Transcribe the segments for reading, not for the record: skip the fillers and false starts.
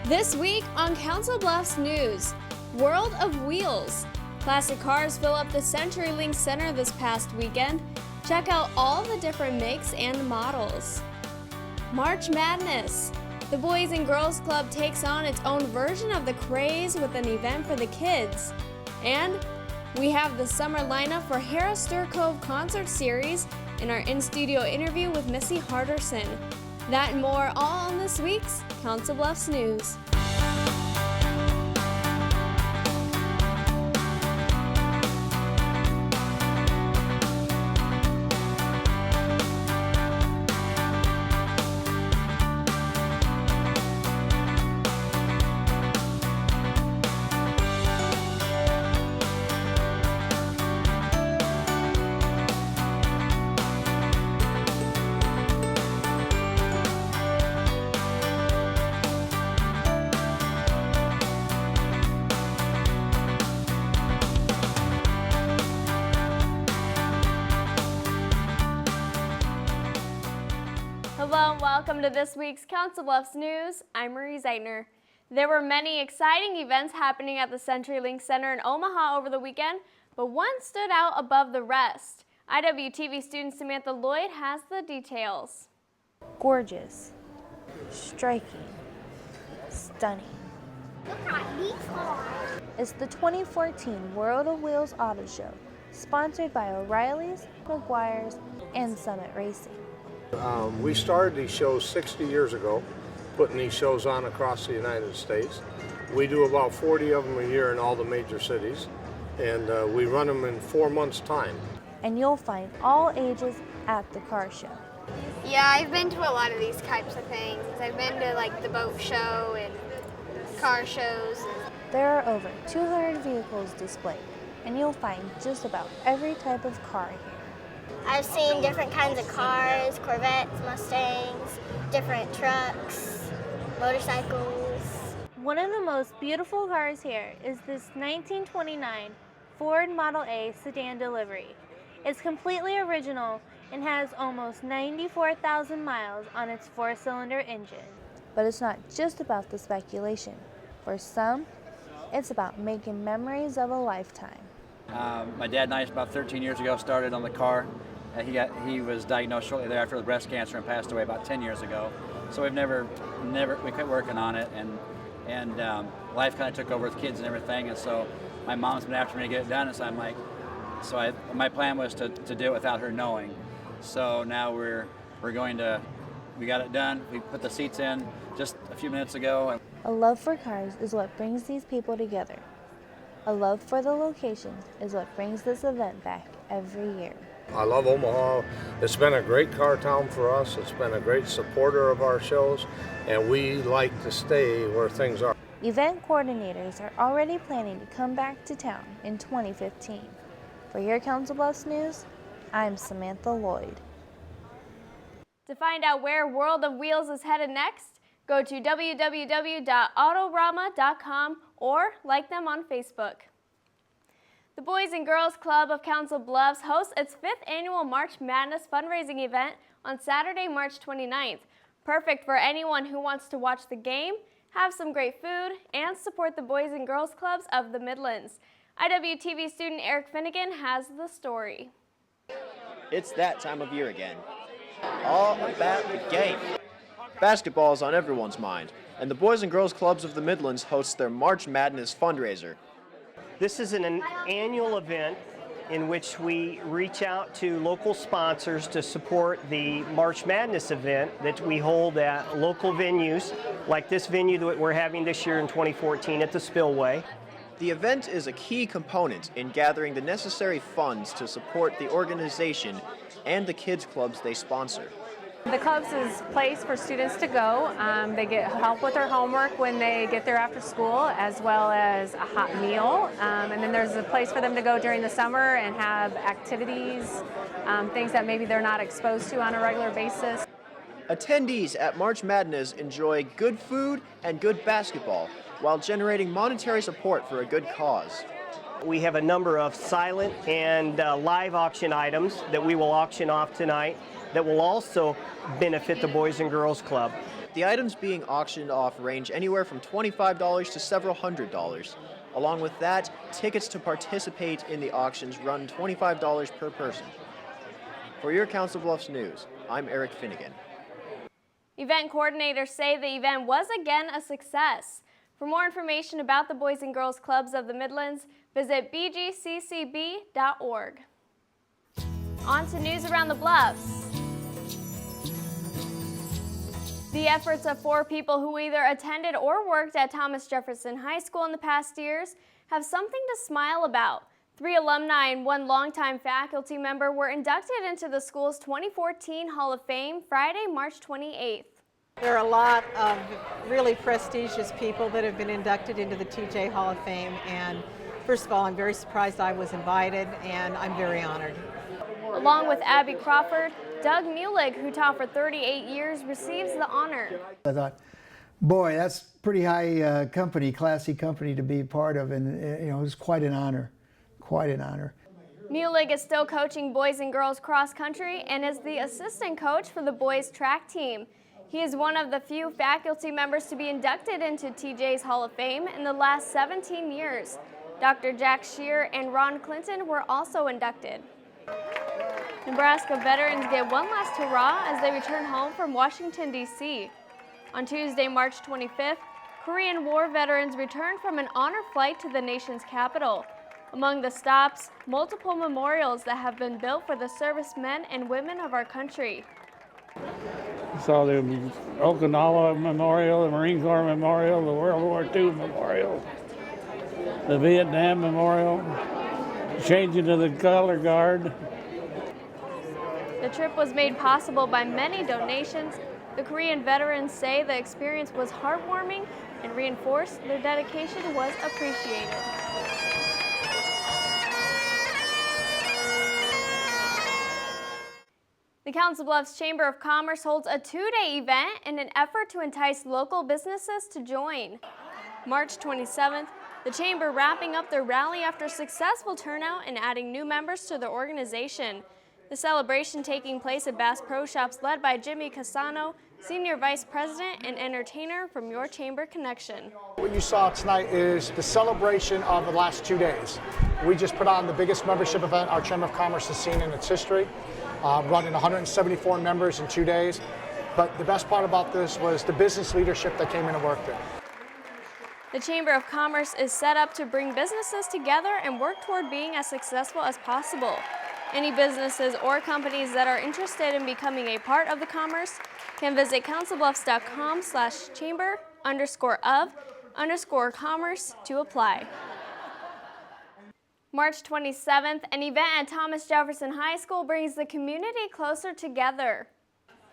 This week on Council Bluffs News, World of Wheels. Classic cars fill up the CenturyLink Center this past weekend. Check out all the different makes and models. March Madness. The Boys and Girls Club takes on its own version of the craze with an event for the kids. And we have the summer lineup for Harris-Stir Cove Concert Series in our in-studio interview with Missy Harderson. That and more all on this week's Council Bluffs News. Hello and welcome to this week's Council Bluffs News. I'm Marie Zeitner. There were many exciting events happening at the CenturyLink Center in Omaha over the weekend, but one stood out above the rest. IWTV student Samantha Lloyd has the details. Gorgeous, striking, stunning. Look at these cars. It's the 2014 World of Wheels Auto Show, sponsored by O'Reilly's, McGuire's, and Summit Racing. We started these shows 60 years ago, putting these shows on across the United States. We do about 40 of them a year in all the major cities, and we run them in 4 months' time. And you'll find all ages at the car show. Yeah, I've been to a lot of these types of things. I've been to like the boat show and car shows. There are over 200 vehicles displayed, and you'll find just about every type of car here. I've seen different kinds of cars, Corvettes, Mustangs, different trucks, motorcycles. One of the most beautiful cars here is this 1929 Ford Model A sedan delivery. It's completely original and has almost 94,000 miles on its 4-cylinder engine. But it's not just about the speculation. For some, it's about making memories of a lifetime. My dad and I, about 13 years ago, started on the car. He was diagnosed shortly thereafter with breast cancer and passed away about 10 years ago. So we quit working on it, and life kind of took over with kids and everything. And so my mom's been after me to get it done, and so my plan was to do it without her knowing. So now we got it done. We put the seats in just a few minutes ago. A love for cars is what brings these people together. A love for the location is what brings this event back every year. I love Omaha. It's been a great car town for us. It's been a great supporter of our shows, and we like to stay where things are. Event coordinators are already planning to come back to town in 2015. For your Council Bluffs News, I'm Samantha Lloyd. To find out where World of Wheels is headed next, go to www.autorama.com or like them on Facebook. The Boys and Girls Club of Council Bluffs hosts its 5th annual March Madness fundraising event on Saturday, March 29th. Perfect for anyone who wants to watch the game, have some great food, and support the Boys and Girls Clubs of the Midlands. IWTV student Eric Finnegan has the story. It's that time of year again. All about the game. Basketball is on everyone's mind, and the Boys and Girls Clubs of the Midlands hosts their March Madness fundraiser. This is an annual event in which we reach out to local sponsors to support the March Madness event that we hold at local venues, like this venue that we're having this year in 2014 at the Spillway. The event is a key component in gathering the necessary funds to support the organization and the kids' clubs they sponsor. The clubs is a place for students to go. They get help with their homework when they get there after school, as well as a hot meal. And then there's a place for them to go during the summer and have activities, things that maybe they're not exposed to on a regular basis. Attendees at March Madness enjoy good food and good basketball while generating monetary support for a good cause. We have a number of silent and live auction items that we will auction off tonight that will also benefit the Boys and Girls Club. The items being auctioned off range anywhere from $25 to several $100s. Along with that, tickets to participate in the auctions run $25 per person. For your Council Bluffs News, I'm Eric Finnegan. Event coordinators say the event was again a success. For more information about the Boys and Girls Clubs of the Midlands, visit bgccb.org. On to news around the Bluffs. The efforts of 4 people who either attended or worked at Thomas Jefferson High School in the past years have something to smile about. 3 alumni and 1 longtime faculty member were inducted into the school's 2014 Hall of Fame Friday, March 28th. There are a lot of really prestigious people that have been inducted into the TJ Hall of Fame, and first of all, I'm very surprised I was invited, and I'm very honored. Along with Abby Crawford, Doug Mulig, who taught for 38 years, receives the honor. I thought, boy, that's pretty high company, classy company to be part of, and it was quite an honor, quite an honor. Mulig is still coaching boys and girls cross country and is the assistant coach for the boys track team. He is one of the few faculty members to be inducted into TJ's Hall of Fame in the last 17 years. Dr. Jack Shear and Ron Clinton were also inducted. Nebraska veterans get one last hurrah as they return home from Washington, D.C. On Tuesday, March 25th, Korean War veterans returned from an honor flight to the nation's capital. Among the stops, multiple memorials that have been built for the servicemen and women of our country. So the Okinawa Memorial, the Marine Corps Memorial, the World War II Memorial, the Vietnam Memorial, changing of the color guard. The trip was made possible by many donations. The Korean veterans say the experience was heartwarming and reinforced their dedication was appreciated. The Council Bluffs Chamber of Commerce holds a 2-day event in an effort to entice local businesses to join. March 27th, the Chamber wrapping up their rally after successful turnout and adding new members to the organization. The celebration taking place at Bass Pro Shops led by Jimmy Casano, Senior Vice President and entertainer from Your Chamber Connection. What you saw tonight is the celebration of the last 2 days. We just put on the biggest membership event our Chamber of Commerce has seen in its history, running 174 members in 2 days. But the best part about this was the business leadership that came in and worked there. The Chamber of Commerce is set up to bring businesses together and work toward being as successful as possible. Any businesses or companies that are interested in becoming a part of the commerce can visit councilbluffs.com/chamber_of_commerce to apply. March 27th, an event at Thomas Jefferson High School brings the community closer together.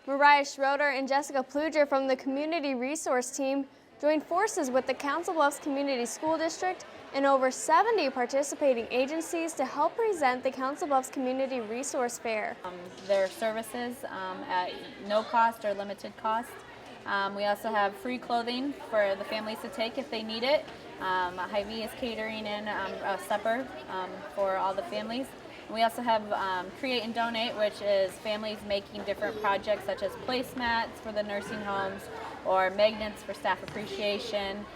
Mariah Schroeder and Jessica Pluger from the Community Resource Team joined forces with the Council Bluffs Community School District and over 70 participating agencies to help present the Council Bluffs Community Resource Fair. Their services at no cost or limited cost. We also have free clothing for the families to take if they need it. Hy-Vee is catering in a supper for all the families. We also have Create and Donate, which is families making different projects such as placemats for the nursing homes or magnets for staff appreciation,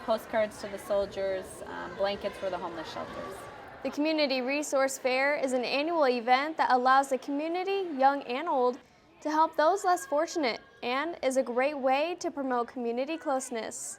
postcards to the soldiers, blankets for the homeless shelters. The Community Resource Fair is an annual event that allows the community, young and old, to help those less fortunate and is a great way to promote community closeness.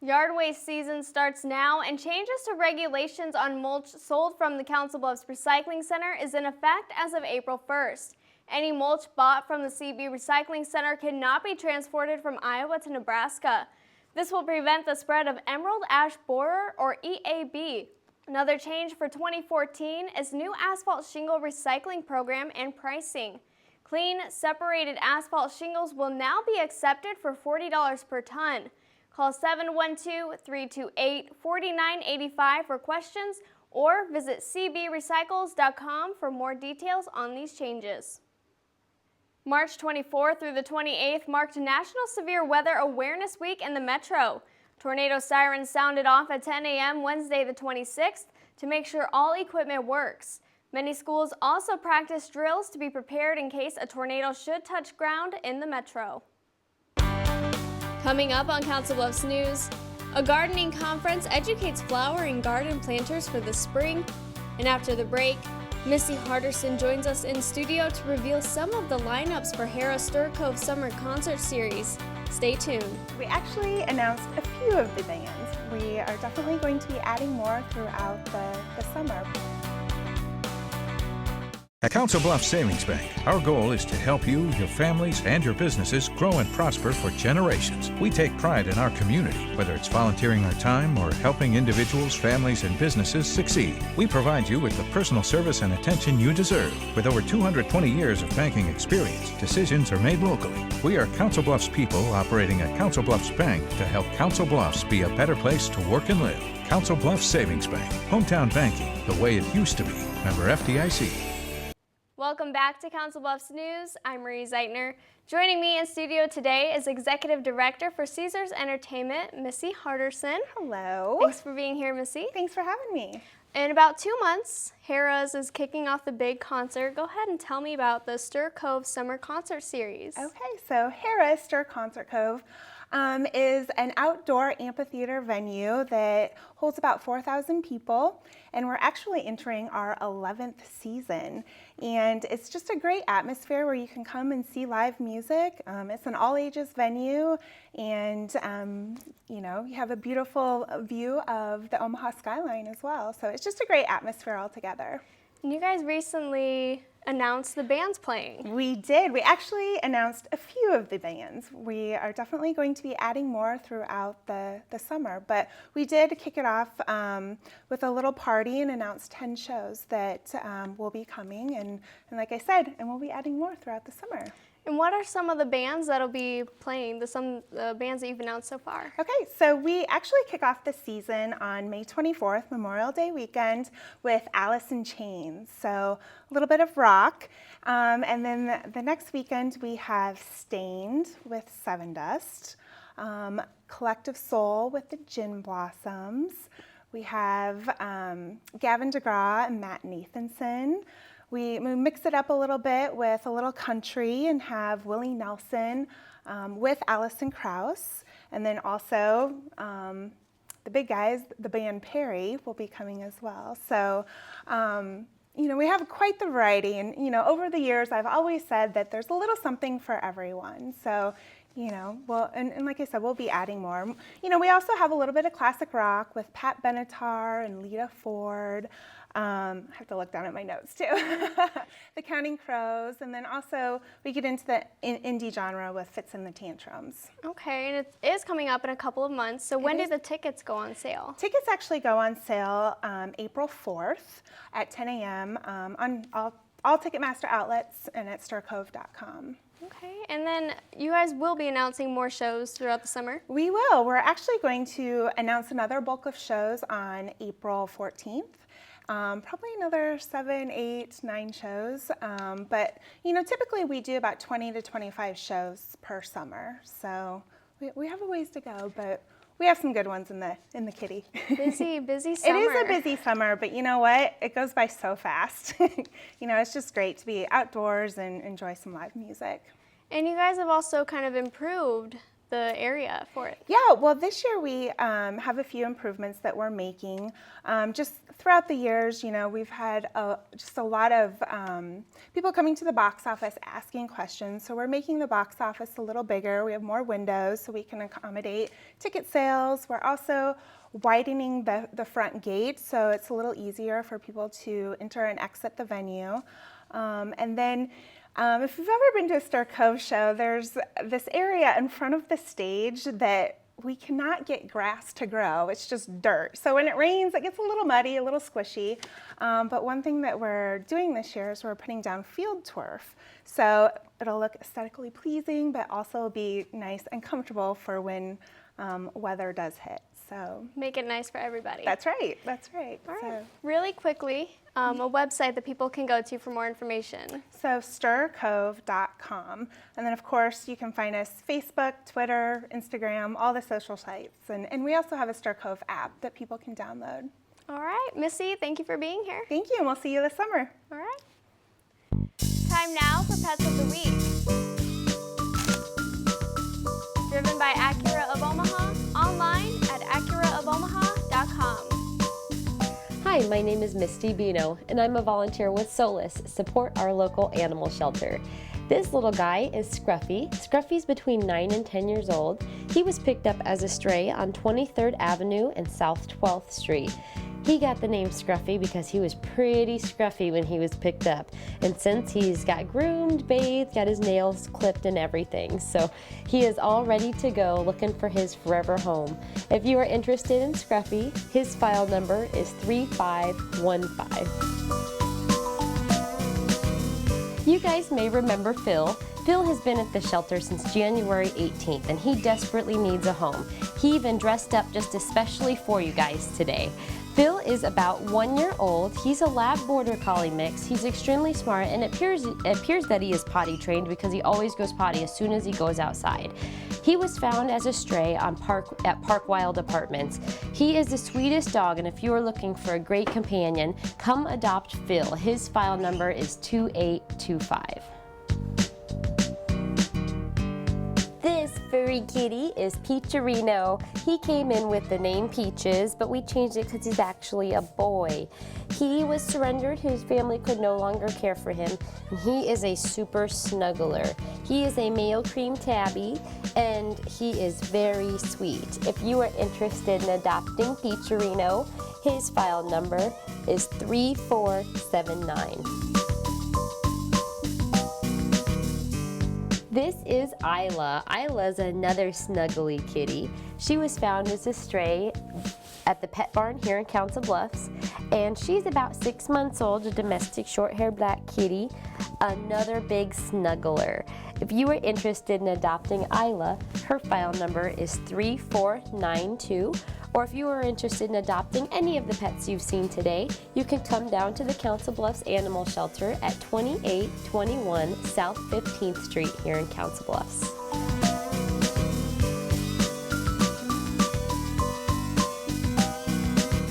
Yard waste season starts now, and changes to regulations on mulch sold from the Council Bluffs Recycling Center is in effect as of April 1st. Any mulch bought from the CB Recycling Center cannot be transported from Iowa to Nebraska. This will prevent the spread of emerald ash borer, or EAB. Another change for 2014 is new asphalt shingle recycling program and pricing. Clean, separated asphalt shingles will now be accepted for $40 per ton. Call 712-328-4985 for questions or visit cbrecycles.com for more details on these changes. March 24th through the 28th marked National Severe Weather Awareness Week in the Metro. Tornado sirens sounded off at 10 a.m. Wednesday the 26th to make sure all equipment works. Many schools also practice drills to be prepared in case a tornado should touch ground in the metro. Coming up on Council Bluffs News, a gardening conference educates flower and garden planters for the spring. And after the break, Missy Harderson joins us in studio to reveal some of the lineups for Harrah's Stir Cove Summer Concert Series. Stay tuned. We actually announced a few of the bands. We are definitely going to be adding more throughout the summer. At Council Bluffs Savings Bank, our goal is to help you, your families, and your businesses grow and prosper for generations. We take pride in our community, whether it's volunteering our time or helping individuals, families, and businesses succeed. We provide you with the personal service and attention you deserve. With over 220 years of banking experience, decisions are made locally. We are Council Bluffs people operating at Council Bluffs Bank to help Council Bluffs be a better place to work and live. Council Bluffs Savings Bank, hometown banking, the way it used to be. Member FDIC. Welcome back to Council Bluffs News. I'm Marie Zeitner. Joining me in studio today is Executive Director for Caesars Entertainment, Missy Harderson. Hello. Thanks for being here, Missy. Thanks for having me. In about 2 months, Harrah's is kicking off the big concert. Go ahead and tell me about the Stir Cove Summer Concert Series. Okay, so Harrah's Stir Concert Cove is an outdoor amphitheater venue that holds about 4,000 people, and we're actually entering our 11th season. And it's just a great atmosphere where you can come and see live music. It's an all-ages venue, and you know, you have a beautiful view of the Omaha skyline as well. So it's just a great atmosphere altogether. And you guys recently announced the bands playing. We did. We actually announced a few of the bands. We are definitely going to be adding more throughout the summer, but we did kick it off with a little party and announced 10 shows that will be coming, and like I said, and we'll be adding more throughout the summer. And what are some of the bands that'll be playing, the bands that you've announced so far? Okay, so we actually kick off the season on May 24th, Memorial Day weekend, with Alice in Chains. So a little bit of rock. And then the next weekend we have Stained with Seven Dust, Collective Soul with the Gin Blossoms. We have Gavin DeGraw and Matt Nathanson. We mix it up a little bit with a little country and have Willie Nelson with Alison Krauss. And then also the big guys, the band Perry, will be coming as well. So, you know, we have quite the variety. And, you know, over the years, I've always said that there's a little something for everyone. So, you know, well, and like I said, we'll be adding more. You know, we also have a little bit of classic rock with Pat Benatar and Lita Ford. I have to look down at my notes too. The Counting Crows, and then also we get into the indie genre with Fits and the Tantrums. Okay, and it is coming up in a couple of months, so when do the tickets go on sale? Tickets actually go on sale April 4th at 10 a.m. On all Ticketmaster outlets and at stircove.com. Okay, and then you guys will be announcing more shows throughout the summer? We will. We're actually going to announce another bulk of shows on April 14th. Probably another 7, 8, 9 shows. But, you know, typically we do about 20 to 25 shows per summer. So we have a ways to go, but we have some good ones in the kitty. Busy summer. It is a busy summer, but you know what? It goes by so fast. You know, it's just great to be outdoors and enjoy some live music. And you guys have also kind of improved the area for it. Yeah, well, this year we have a few improvements that we're making. Just throughout the years, you know, we've had just a lot of people coming to the box office asking questions. So we're making the box office a little bigger. We have more windows so we can accommodate ticket sales. We're also widening the front gate so it's a little easier for people to enter and exit the venue. And then if you've ever been to a Stir Cove show, there's this area in front of the stage that we cannot get grass to grow. It's just dirt. So when it rains, it gets a little muddy, a little squishy. But one thing that we're doing this year is we're putting down field turf. So it'll look aesthetically pleasing, but also be nice and comfortable for when weather does hit. So make it nice for everybody. That's right. That's right. All right. Really quickly, a website that people can go to for more information. So stircove.com. And then, of course, you can find us Facebook, Twitter, Instagram, all the social sites. And we also have a Stir Cove app that people can download. All right, Missy, thank you for being here. Thank you, and we'll see you this summer. All right. Time now for Pets of the Week. Driven by Acura of Omaha, online at acuraofomaha.com. Hi, my name is Misty Bino, and I'm a volunteer with Solace, support our local animal shelter. This little guy is Scruffy. Scruffy's between 9 and 10 years old. He was picked up as a stray on 23rd Avenue and South 12th Street. He got the name Scruffy because he was pretty scruffy when he was picked up. And since he's got groomed, bathed, got his nails clipped and everything, so he is all ready to go looking for his forever home. If you are interested in Scruffy, his file number is 3515. You guys may remember Phil. Phil has been at the shelter since January 18th, and he desperately needs a home. He even dressed up just especially for you guys today. Phil is about 1 year old. He's a lab border collie mix. He's extremely smart, and it appears that he is potty trained because he always goes potty as soon as he goes outside. He was found as a stray at Park Wild Apartments. He is the sweetest dog, and if you are looking for a great companion, come adopt Phil. His file number is 2825. This furry kitty is Peacherino. He came in with the name Peaches, but we changed it because he's actually a boy. He was surrendered. His family could no longer care for him, and he is a super snuggler. He is a male cream tabby, and he is very sweet. If you are interested in adopting Peacherino, his file number is 3479. This is Isla. Isla's another snuggly kitty. She was found as a stray at the pet barn here in Council Bluffs, and she's about 6 months old, a domestic short-haired black kitty, another big snuggler. If you are interested in adopting Isla, her file number is 3492. Or if you are interested in adopting any of the pets you've seen today, you can come down to the Council Bluffs Animal Shelter at 2821 South 15th Street here in Council Bluffs.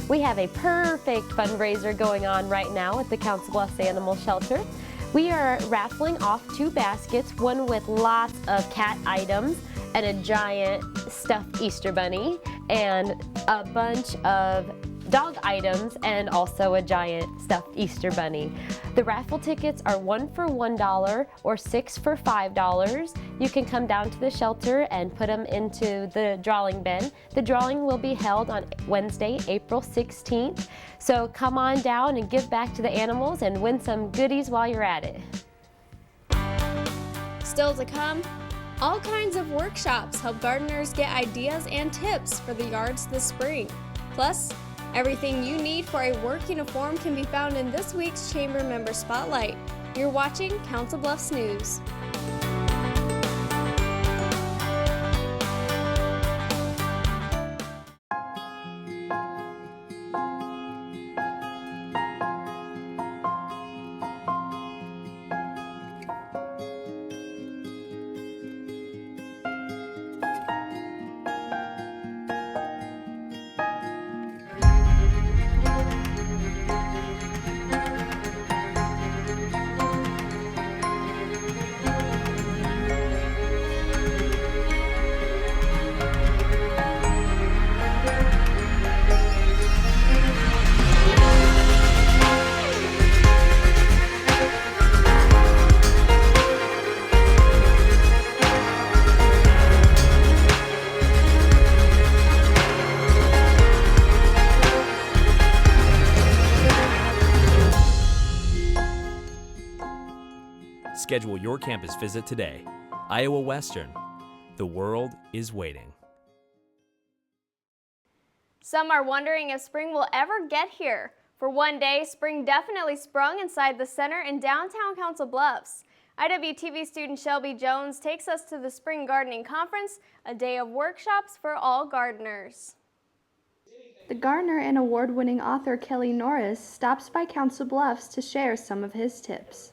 We have a perfect fundraiser going on right now at the Council Bluffs Animal Shelter. We are raffling off 2 baskets, one with lots of cat items and a giant stuffed Easter bunny, and a bunch of dog items and also a giant stuffed Easter bunny. The raffle tickets are 1 for $1 or 6 for $5. You can come down to the shelter and put them into the drawing bin. The drawing will be held on Wednesday, April 16th. So come on down and give back to the animals and win some goodies while you're at it. Still to come, all kinds of workshops help gardeners get ideas and tips for the yards this spring. Plus, everything you need for a work uniform can be found in this week's Chamber Member Spotlight. You're watching Council Bluffs News. Schedule your campus visit today. Iowa Western. The world is waiting. Some are wondering if spring will ever get here. For one day, spring definitely sprung inside the center in downtown Council Bluffs. IWTV student Shelby Jones takes us to the Spring Gardening Conference, a day of workshops for all gardeners. The gardener and award-winning author Kelly Norris stops by Council Bluffs to share some of his tips.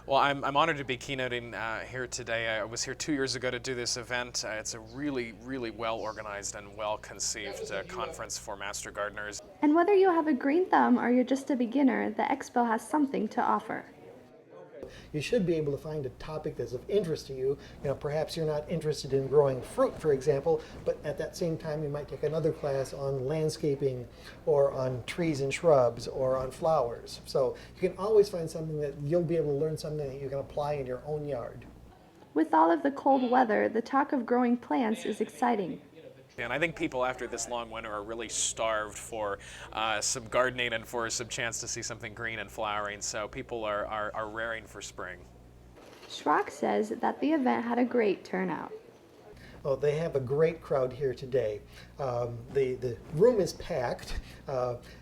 Well, I'm honored to be keynoting here today. I was here 2 years ago to do this event. It's a really, really well organized and well conceived conference for Master Gardeners. And whether you have a green thumb or you're just a beginner, the expo has something to offer. You should be able to find a topic that's of interest to you. You know, perhaps you're not interested in growing fruit, for example, but at that same time you might take another class on landscaping or on trees and shrubs or on flowers. So you can always find something that you'll be able to learn something that you can apply in your own yard. With all of the cold weather, the talk of growing plants is exciting. And I think people after this long winter are really starved for some gardening and for some chance to see something green and flowering, so people are raring for spring. Schrock says that the event had a great turnout. Oh, they have a great crowd here today. The room is packed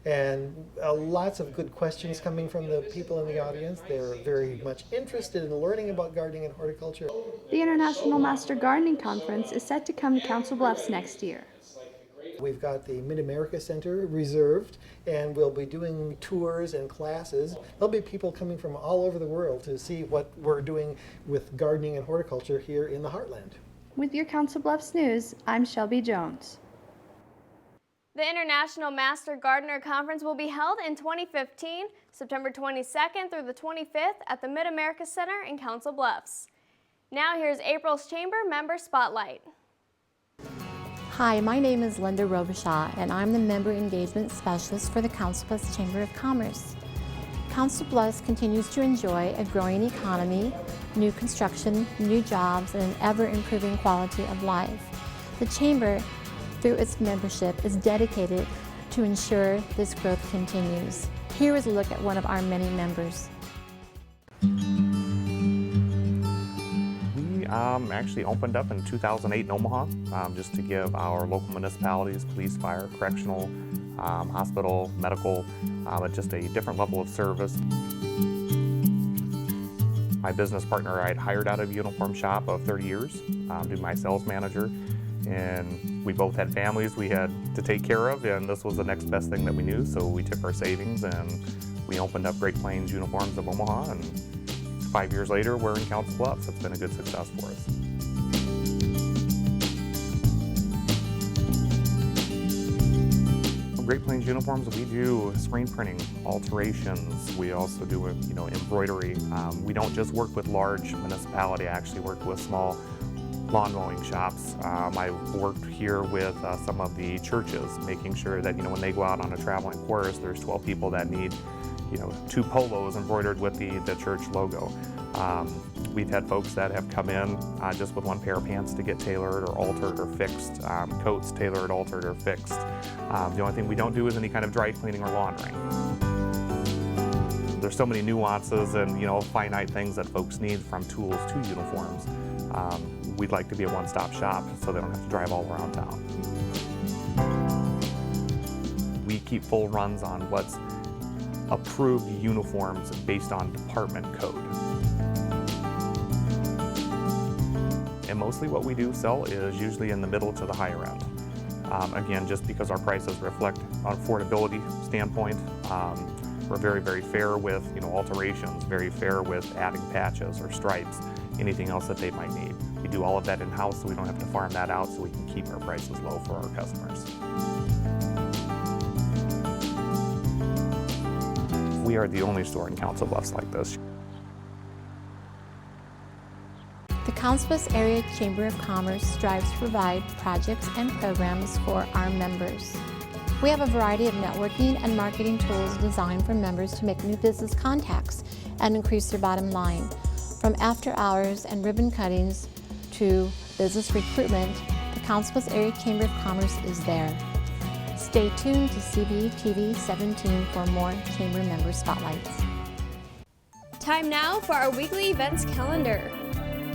and lots of good questions coming from the people in the audience. They're very much interested in learning about gardening and horticulture. The International Master Gardening Conference is set to come to Council Bluffs next year. We've got the Mid-America Center reserved, and we'll be doing tours and classes. There'll be people coming from all over the world to see what we're doing with gardening and horticulture here in the heartland. With your Council Bluffs News, I'm Shelby Jones. The International Master Gardener Conference will be held in 2015, September 22nd through the 25th at the Mid-America Center in Council Bluffs. Now here's April's Chamber Member Spotlight. Hi, my name is Linda Robichaud, and I'm the Member Engagement Specialist for the Council Bluffs Chamber of Commerce. Council Bluffs continues to enjoy a growing economy, new construction, new jobs, and an ever-improving quality of life. The Chamber, through its membership, is dedicated to ensure this growth continues. Here is a look at one of our many members. We actually opened up in 2008 in Omaha, just to give our local municipalities, police, fire, correctional, hospital, medical, just a different level of service. My business partner I had hired out of a uniform shop of 30 years to be my sales manager, and we both had families we had to take care of, and this was the next best thing that we knew, so we took our savings and we opened up Great Plains Uniforms of Omaha, and 5 years later we're in Council Bluffs. It's been a good success for us. Great Plains Uniforms, we do screen printing, alterations. We also do, embroidery. We don't just work with large municipality. I actually work with small lawn mowing shops. I've worked here with some of the churches, making sure that, when they go out on a traveling chorus, there's 12 people that need, 2 polos embroidered with the church logo. We've had folks that have come in just with 1 pair of pants to get tailored or altered or fixed, coats tailored, altered, or fixed. The only thing we don't do is any kind of dry cleaning or laundering. There's so many nuances and finite things that folks need, from tools to uniforms. We'd like to be a one-stop shop so they don't have to drive all around town. We keep full runs on what's approved uniforms based on department code. And mostly what we do sell is usually in the middle to the higher end. Again, just because our prices reflect an affordability standpoint, we're very, very fair with alterations, very fair with adding patches or stripes, anything else that they might need. We do all of that in-house, so we don't have to farm that out, so we can keep our prices low for our customers. We are the only store in Council Bluffs like this. The Council Bluffs Area Chamber of Commerce strives to provide projects and programs for our members. We have a variety of networking and marketing tools designed for members to make new business contacts and increase their bottom line. From after hours and ribbon cuttings to business recruitment, the Council Bluffs Area Chamber of Commerce is there. Stay tuned to CBTV 17 for more Chamber member spotlights. Time now for our weekly events calendar.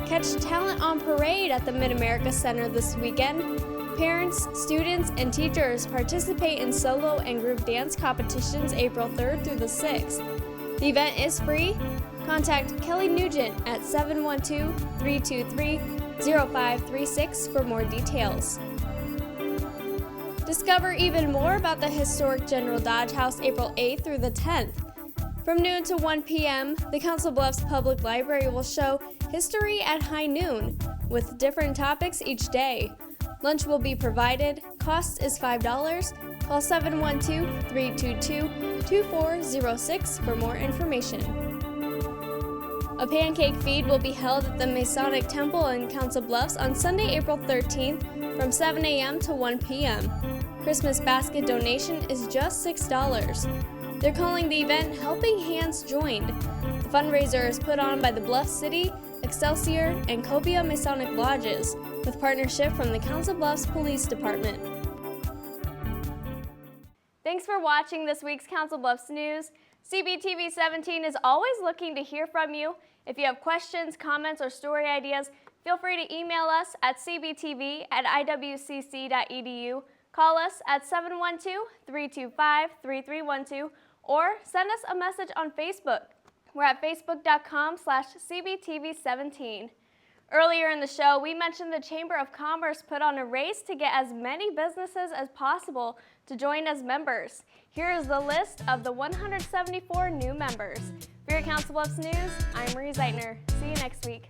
Catch talent on parade at the Mid-America Center this weekend. Parents, students, and teachers participate in solo and group dance competitions April 3rd through the 6th. The event is free. Contact Kelly Nugent at 712-323-0536 for more details. Discover even more about the historic General Dodge House April 8th through the 10th. From noon to 1 p.m., the Council Bluffs Public Library will show History at High Noon with different topics each day. Lunch will be provided. Cost is $5. Call 712-322-2406 for more information. A pancake feed will be held at the Masonic Temple in Council Bluffs on Sunday, April 13th from 7 a.m. to 1 p.m. Christmas basket donation is just $6. They're calling the event Helping Hands Joined. The fundraiser is put on by the Bluff City, Excelsior, and Copia Masonic Lodges, with partnership from the Council Bluffs Police Department. Thanks for watching this week's Council Bluffs News. CBTV 17 is always looking to hear from you. If you have questions, comments, or story ideas, feel free to email us at cbtv@iwcc.edu, call us at 712-325-3312, or send us a message on Facebook. We're at facebook.com/cbtv17. Earlier in the show, we mentioned the Chamber of Commerce put on a race to get as many businesses as possible to join as members. Here is the list of the 174 new members. For your Council Bluffs News, I'm Marie Zeitner. See you next week.